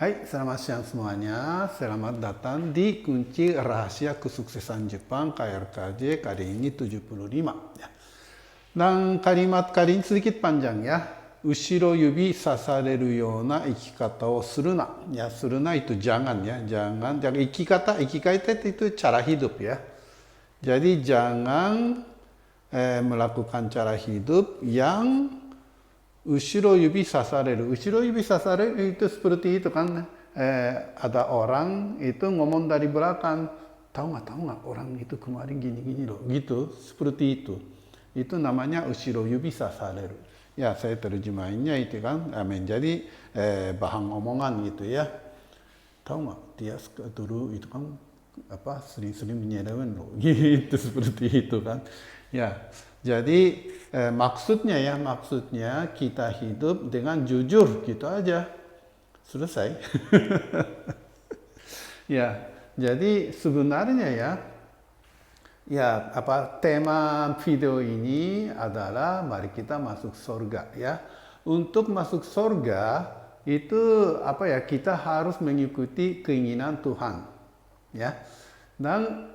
Hai, selamat siang semuanya. Selamat datang di Kunci Rahasia Kesuksesan Jepang KRKJ kali ini 75. Ya. Dan kalimat kali ini sedikit panjang ya. Ushiro yubi sasareru yona ikikata o suruna. Ya, suruna itu jangan ya. Jangan ikikata itu cara hidup ya. Jadi jangan melakukan cara hidup yang Ushiro yubi sasareru. Ushiro yubi sasareru itu seperti itu kan. Ada orang itu ngomong dari belakang. Tahu nggak orang itu kemarin gini-gini loh. Gitu, seperti itu. Itu namanya ushiro yubi sasareru. Ya, saya terjemahinnya itu kan menjadi bahan omongan gitu ya. Tahu nggak dia dulu itu kan sering-sering menyerang loh. Gitu, seperti itu kan. Ya, jadi maksudnya kita hidup dengan jujur gitu aja. Selesai. Ya, jadi sebenarnya tema video ini adalah mari kita masuk surga ya. Untuk masuk surga itu kita harus mengikuti keinginan Tuhan ya. Dan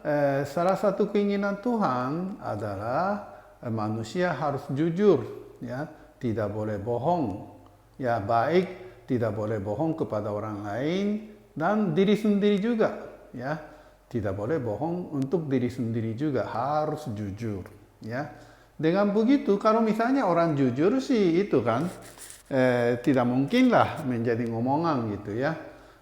salah satu keinginan Tuhan adalah manusia harus jujur ya, tidak boleh bohong ya, baik tidak boleh bohong kepada orang lain dan diri sendiri juga ya, tidak boleh bohong untuk diri sendiri juga, harus jujur ya. Dengan begitu kalau misalnya orang jujur sih itu kan tidak mungkinlah menjadi ngomongan gitu ya.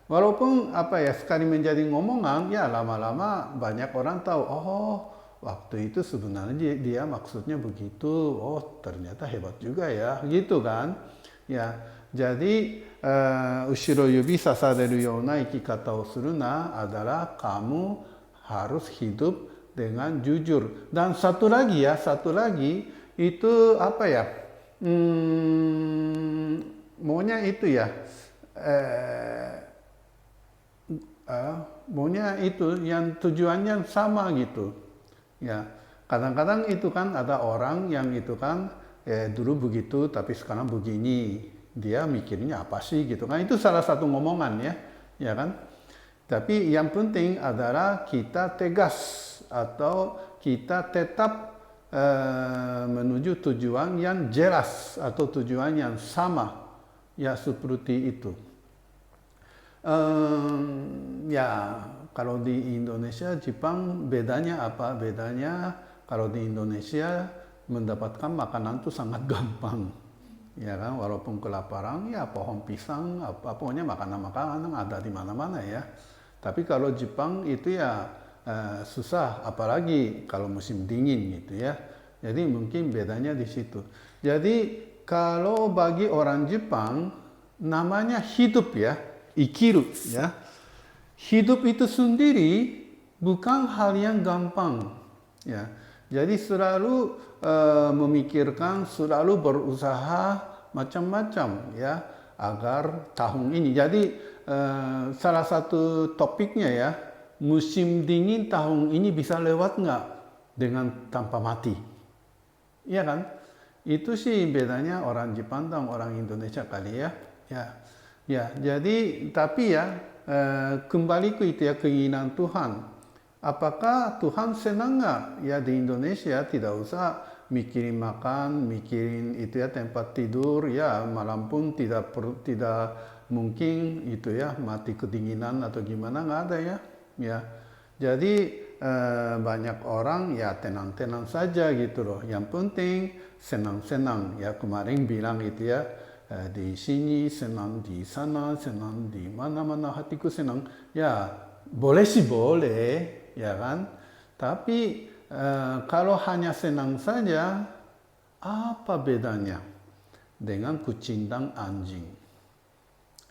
Walaupun sekali menjadi ngomongan ya lama-lama banyak orang tahu, oh waktu itu sebenarnya dia maksudnya begitu, oh ternyata hebat juga ya, gitu kan. Ya, jadi ushiro yubi sasareru yona ikikata o suruna adalah kamu harus hidup dengan jujur. Dan satu lagi itu maunya itu ya, maunya itu yang tujuannya sama gitu ya. Kadang-kadang itu kan ada orang yang itu kan dulu begitu tapi sekarang begini, dia mikirnya apa sih gitu kan. Itu salah satu ngomongan ya kan. Tapi yang penting adalah kita tegas atau kita tetap menuju tujuan yang jelas atau tujuan yang sama ya, seperti itu. Ya, kalau di Indonesia, Jepang bedanya apa? Bedanya kalau di Indonesia mendapatkan makanan itu sangat gampang, ya kan? Walaupun kelaparan, ya pohon pisang, pokoknya makanan-makanan ada di mana-mana ya. Tapi kalau Jepang itu ya susah, apalagi kalau musim dingin gitu ya. Jadi mungkin bedanya di situ. Jadi kalau bagi orang Jepang namanya hidup ya. Ikiru ya. Hidup itu sendiri bukan hal yang gampang ya. Jadi selalu memikirkan, selalu berusaha macam-macam ya agar tahun ini. Jadi salah satu topiknya ya, musim dingin tahun ini bisa lewat nggak dengan tanpa mati? Iya kan? Itu sih bedanya orang Jepang dan orang Indonesia kali ya. Ya, jadi tapi ya kembali ke itu ya, keinginan Tuhan. Apakah Tuhan senang nggak ya di Indonesia tidak usah mikirin makan, mikirin itu ya tempat tidur ya, malam pun tidak mungkin itu ya mati kedinginan atau gimana, nggak ada ya. Jadi banyak orang ya tenang-tenang saja gitu loh. Yang penting senang-senang ya, kemarin bilang itu ya. Di sini senang, di sana senang, di mana-mana hatiku senang. Ya, boleh sih boleh, ya kan? Tapi kalau hanya senang saja, apa bedanya dengan kucing dan anjing?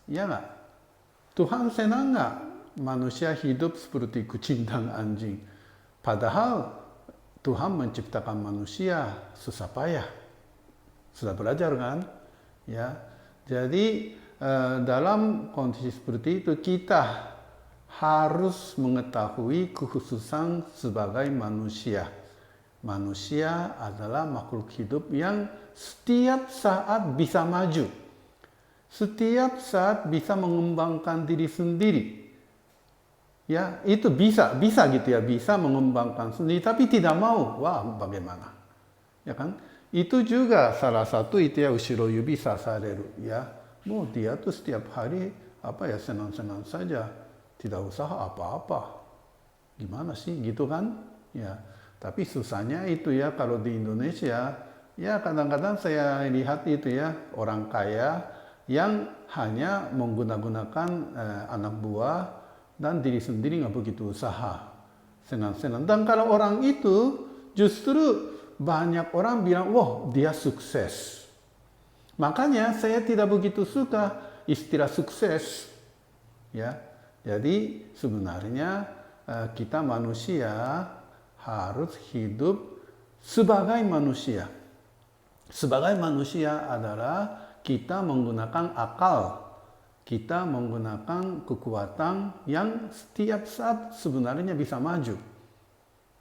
Ya nggak? Tuhan senang nggak manusia hidup seperti kucing dan anjing? Padahal Tuhan menciptakan manusia susah payah. Sudah belajar kan? Ya, jadi dalam kondisi seperti itu kita harus mengetahui kekhususan sebagai manusia. Manusia adalah makhluk hidup yang setiap saat bisa maju. setiap saat bisa mengembangkan diri sendiri. Ya, itu bisa gitu ya, bisa mengembangkan sendiri, tapi tidak mau. Wah, bagaimana? Ya kan? Itu juga salah satu itu ya, ushiro yubi sasareru. Ya, mau dia tuh setiap hari senang-senang saja, tidak usah apa-apa. Gimana sih gitu kan? Ya, tapi susahnya itu ya kalau di Indonesia, ya kadang-kadang saya lihat itu ya orang kaya yang hanya menggunakan anak buah dan diri sendiri nggak begitu usaha, senang-senang. Dan kalau orang itu justru banyak orang bilang, wah dia sukses. Makanya saya tidak begitu suka istilah sukses. Ya, jadi sebenarnya kita manusia harus hidup sebagai manusia. Sebagai manusia adalah kita menggunakan akal, kita menggunakan kekuatan yang setiap saat sebenarnya bisa maju.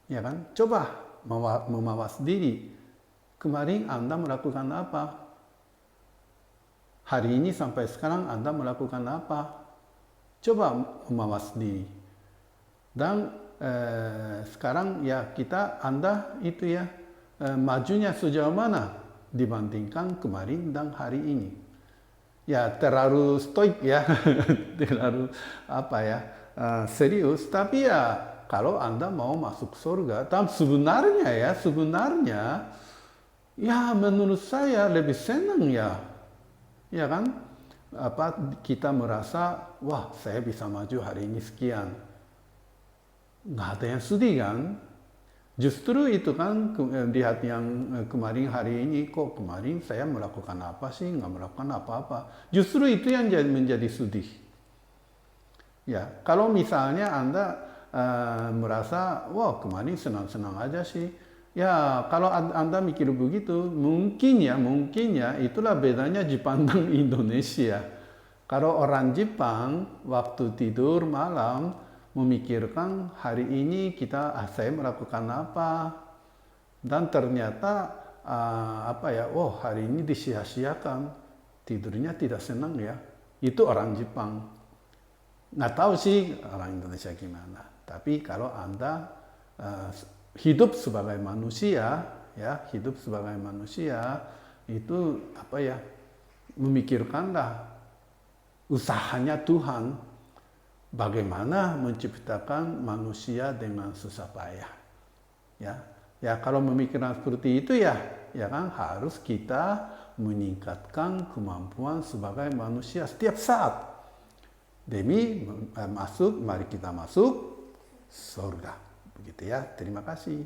Ya kan? Coba memawas diri. Kemarin Anda melakukan apa? Hari ini sampai sekarang Anda melakukan apa? Coba memawas diri. Dan sekarang ya Anda itu ya majunya sejauh mana dibandingkan kemarin dan hari ini. Ya terlalu stoik ya, terlalu serius. Tapi ya kalau Anda mau masuk surga, dan sebenarnya ya menurut saya lebih senang ya kan? Kita merasa, wah saya bisa maju hari ini sekian. Nggak ada yang sedih kan? Justru itu kan di hati yang kemarin hari ini, kok kemarin saya melakukan apa sih, nggak melakukan apa-apa. Justru itu yang menjadi sedih. Ya, kalau misalnya Anda merasa, wah kemarin senang-senang aja sih. Ya, kalau Anda mikir begitu, mungkin ya itulah bedanya Jepang dan Indonesia. Kalau orang Jepang waktu tidur malam memikirkan hari ini saya melakukan apa, dan ternyata hari ini disia-siakan, tidurnya tidak senang ya. Itu orang Jepang. Nggak tahu sih orang Indonesia gimana. Tapi kalau Anda hidup sebagai manusia itu memikirkanlah usahanya Tuhan. Bagaimana menciptakan manusia dengan susah payah, ya kalau memikirkan seperti itu ya kan harus kita meningkatkan kemampuan sebagai manusia setiap saat demi mari kita masuk surga, begitu ya. Terima kasih.